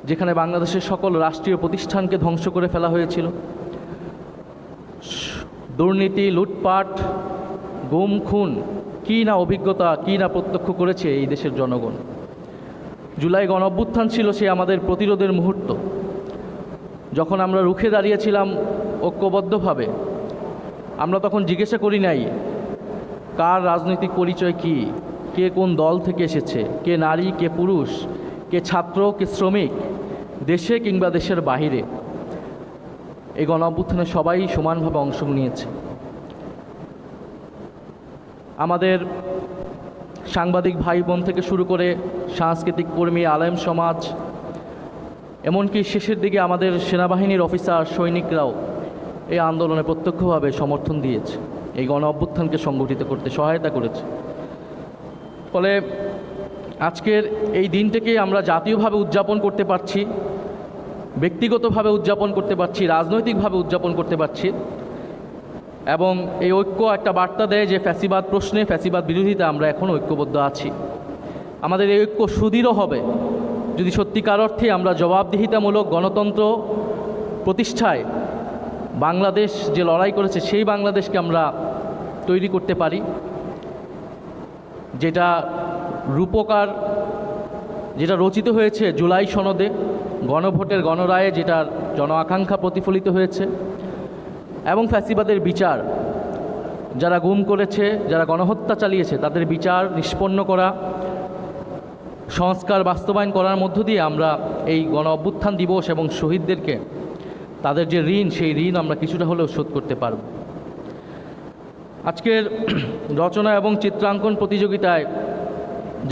যেখানে বাংলাদেশের সকল রাষ্ট্রীয় প্রতিষ্ঠানকে ধ্বংস করে ফেলা হয়েছিল। দুর্নীতি, লুটপাট, গুম খুন, কী না অভিজ্ঞতা, কী না প্রত্যক্ষ করেছে এই দেশের জনগণ। জুলাই গণঅভ্যুত্থান ছিল সে আমাদের প্রতিরোধের মুহূর্ত, যখন আমরা রুখে দাঁড়িয়েছিলাম ঐক্যবদ্ধভাবে। আমরা তখন জিজ্ঞাসা করি নাই কার রাজনৈতিক পরিচয় কী, কে কোন দল থেকে এসেছে, কে নারী, কে পুরুষ, কে ছাত্র, কে শ্রমিক, দেশে কিংবা দেশের বাহিরে। এই গণঅভ্যুত্থানে সবাই সমানভাবে অংশ নিয়েছে। আমাদের সাংবাদিক ভাই বোন থেকে শুরু করে সাংস্কৃতিক কর্মী, আলেম সমাজ, এমনকি শেষের দিকে আমাদের সেনাবাহিনীর অফিসার, সৈনিকরাও এই আন্দোলনে প্রত্যক্ষভাবে সমর্থন দিয়েছে, এই গণঅভ্যুত্থানকে সংগঠিত করতে সহায়তা করেছে। ফলে আজকের এই দিনটাকে আমরা জাতীয়ভাবে উদযাপন করতে পারছি, ব্যক্তিগতভাবে উদযাপন করতে পারছি, রাজনৈতিকভাবে উদযাপন করতে পারছি। এবং এই ঐক্য একটা বার্তা দেয় যে ফ্যাসিবাদ প্রশ্নে, ফ্যাসিবাদ বিরোধিতা আমরা এখনও ঐক্যবদ্ধ আছি। আমাদের এই ঐক্য সুদৃঢ় হবে যদি সত্যিকার অর্থে আমরা জবাবদিহিতামূলক গণতন্ত্র প্রতিষ্ঠায় বাংলাদেশ যে লড়াই করেছে সেই বাংলাদেশকে আমরা তৈরি করতে পারি, যেটা রূপকার, যেটা রচিত হয়েছে জুলাই সনদে, গণভোটের গণরায়ে, যেটার জন আকাঙ্ক্ষা প্রতিফলিত হয়েছে। এবং ফ্যাসিবাদের বিচার, যারা গুম করেছে, যারা গণহত্যা চালিয়েছে তাদের বিচার নিষ্পন্ন করা, সংস্কার বাস্তবায়ন করার মধ্য দিয়ে আমরা এই গণ অভ্যুত্থান দিবস এবং শহীদদেরকে তাদের যে ঋণ, সেই ঋণ আমরা কিছুটা হলেও শোধ করতে পারব। আজকের রচনা এবং চিত্রাঙ্কন প্রতিযোগিতায়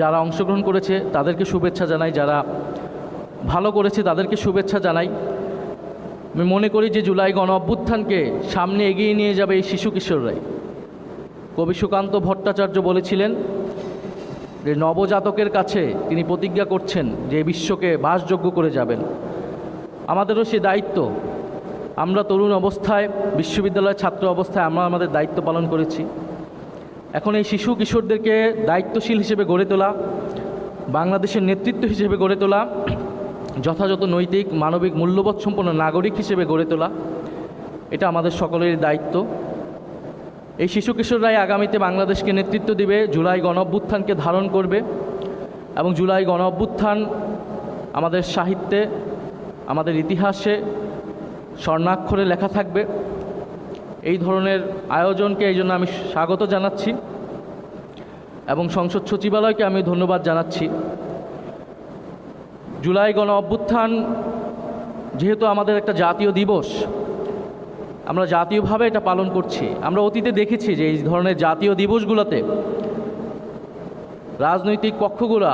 যারা অংশগ্রহণ করেছে তাদেরকে শুভেচ্ছা জানাই, যারা ভালো করেছে তাদেরকে শুভেচ্ছা জানাই। আমি মনে করি যে জুলাই গণ অভ্যুত্থানকে সামনে এগিয়ে নিয়ে যাবে এই শিশু কিশোররাই। কবি সুকান্ত ভট্টাচার্য বলেছিলেন যে নবজাতকের কাছে তিনি প্রতিজ্ঞা করছেন যে বিশ্বকে বাসযোগ্য করে যাবেন। আমাদেরও সে দায়িত্ব। আমরা তরুণ অবস্থায়, বিশ্ববিদ্যালয়ের ছাত্র অবস্থায় আমরা আমাদের দায়িত্ব পালন করেছি। এখন এই শিশু কিশোরদেরকে দায়িত্বশীল হিসেবে গড়ে তোলা, বাংলাদেশের নেতৃত্ব হিসেবে গড়ে তোলা, যথাযথ নৈতিক মানবিক মূল্যবোধ সম্পন্ন নাগরিক হিসেবে গড়ে তোলা, এটা আমাদের সকলের দায়িত্ব। এই শিশু কিশোররাই আগামীতে বাংলাদেশকে নেতৃত্ব দিবে, জুলাই গণ অভ্যুত্থানকে ধারণ করবে এবং জুলাই গণ অভ্যুত্থান আমাদের সাহিত্যে, আমাদের ইতিহাসে স্বর্ণাক্ষরে লেখা থাকবে। এই ধরনের আয়োজনকে এই জন্য আমি স্বাগত জানাচ্ছি এবং সংসদ সচিবালয়কে আমি ধন্যবাদ জানাচ্ছি। জুলাই গণ অভ্যুত্থান যেহেতু আমাদের একটা জাতীয় দিবস, আমরা জাতীয়ভাবে এটা পালন করছি। আমরা অতীতে দেখেছি যে এই ধরনের জাতীয় দিবসগুলোতে রাজনৈতিক পক্ষগুলা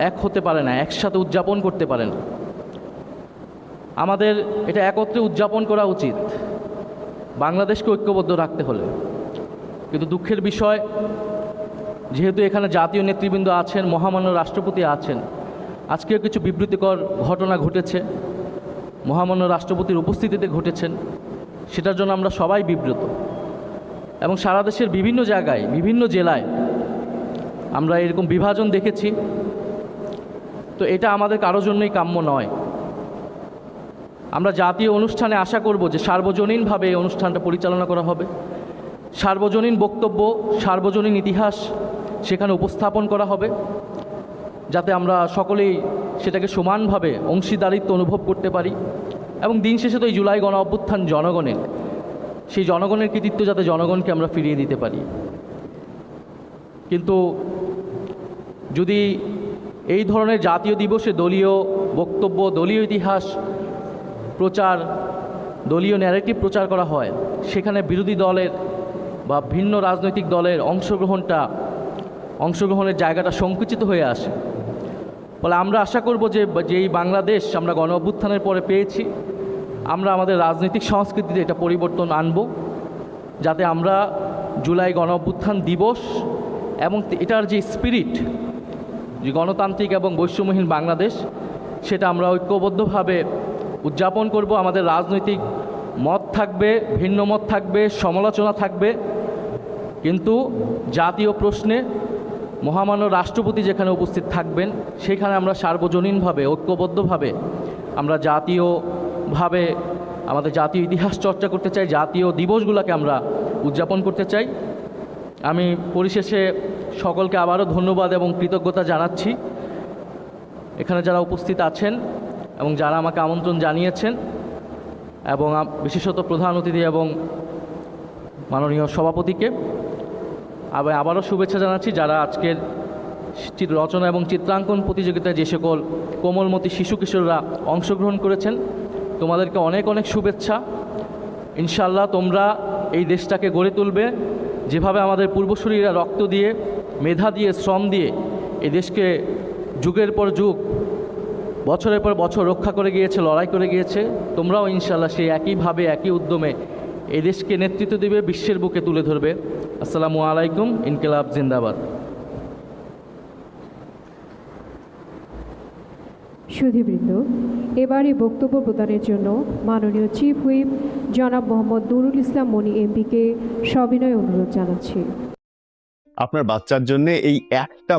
এক হতে পারে না, একসাথে উদযাপন করতে পারে না। আমাদের এটা একত্রে উদযাপন করা উচিত বাংলাদেশকে ঐক্যবদ্ধ রাখতে হলে। কিন্তু দুঃখের বিষয়, যেহেতু এখানে জাতীয় নেতৃবৃন্দ আছেন, মহামান্য রাষ্ট্রপতি আছেন, আজকেও কিছু বিবৃতিকর ঘটনা ঘটেছে, মহামান্য রাষ্ট্রপতির উপস্থিতিতে ঘটেছেন, সেটার জন্য আমরা সবাই বিব্রত। এবং সারা দেশের বিভিন্ন জায়গায়, বিভিন্ন জেলায় আমরা এরকম বিভাজন দেখেছি। তো এটা আমাদের কারোর জন্যই কাম্য নয়। আমরা জাতীয় অনুষ্ঠানে আশা করব যে সার্বজনীনভাবে এই অনুষ্ঠানটা পরিচালনা করা হবে, সার্বজনীন বক্তব্য, সার্বজনীন ইতিহাস সেখানে উপস্থাপন করা হবে, যাতে আমরা সকলেই সেটাকে সমানভাবে অংশীদারিত্ব অনুভব করতে পারি। এবং দিন শেষে তো এই জুলাই গণ অভ্যুত্থান জনগণের, সেই জনগণের কৃতিত্ব যাতে জনগণকে আমরা ফিরিয়ে দিতে পারি। কিন্তু যদি এই ধরনের জাতীয় দিবসে দলীয় বক্তব্য, দলীয় ইতিহাস প্রচার, দলীয় ন্যারেটিভ প্রচার করা হয়, সেখানে বিরোধী দলের বা ভিন্ন রাজনৈতিক দলের অংশগ্রহণের জায়গাটা সংকুচিত হয়ে আসে। ফলে আমরা আশা করব যে যেই বাংলাদেশ আমরা গণ অভ্যুত্থানের পরে পেয়েছি, আমরা আমাদের রাজনৈতিক সংস্কৃতিতে এটা পরিবর্তন আনব, যাতে আমরা জুলাই গণ অভ্যুত্থান দিবস এবং এটার যে স্পিরিট, যে গণতান্ত্রিক এবং বৈষম্যহীন বাংলাদেশ, সেটা আমরা ঐক্যবদ্ধভাবে উদযাপন করব। আমাদের রাজনৈতিক মত থাকবে, ভিন্ন মত থাকবে, সমালোচনা থাকবে, কিন্তু জাতীয় প্রশ্নে মহামান্য রাষ্ট্রপতি যেখানে উপস্থিত থাকবেন, সেখানে আমরা সার্বজনীনভাবে ঐক্যবদ্ধভাবে আমরা জাতীয়ভাবে আমাদের জাতীয় ইতিহাস চর্চা করতে চাই, জাতীয় দিবসগুলোকে আমরা উদযাপন করতে চাই। আমি পরিশেষে সকলকে আবারও ধন্যবাদ এবং কৃতজ্ঞতা জানাচ্ছি, এখানে যারা উপস্থিত আছেন এবং যারা আমাকে আমন্ত্রণ জানিয়েছেন, এবং বিশেষত প্রধান অতিথি এবং মাননীয় সভাপতিকে আবারও শুভেচ্ছা জানাচ্ছি, যারা আজকের রচনা এবং চিত্রাঙ্কন প্রতিযোগিতায় যে সকল কোমলমতি শিশু কিশোররা অংশগ্রহণ করেছেন, তোমাদেরকে অনেক অনেক শুভেচ্ছা। ইনশাআল্লাহ তোমরা এই দেশটাকে গড়ে তুলবে যেভাবে আমাদের পূর্বসূরীরা রক্ত দিয়ে, মেধা দিয়ে, শ্রম দিয়ে এই দেশকে যুগের পর যুগ, বছরের পর বছর রক্ষা করে গিয়েছে, লড়াই করে গিয়েছে। তোমরাও ইনশাআল্লাহ সেই একইভাবে একই উদ্যমে এই দেশকে নেতৃত্ব দেবে, বিশ্বের বুকে তুলে ধরবে। আসসালামু আলাইকুম। ইনকিলাব জিন্দাবাদ। সুধীবৃন্দ, এবারে বক্তব্য প্রদানের জন্য মাননীয় চিফ হুইপ জনাব মোহাম্মদ নুরুল ইসলাম মনি এমপিকে সবিনয় অনুরোধ জানাচ্ছি। আপনার বাচ্চার জন্য এই একটা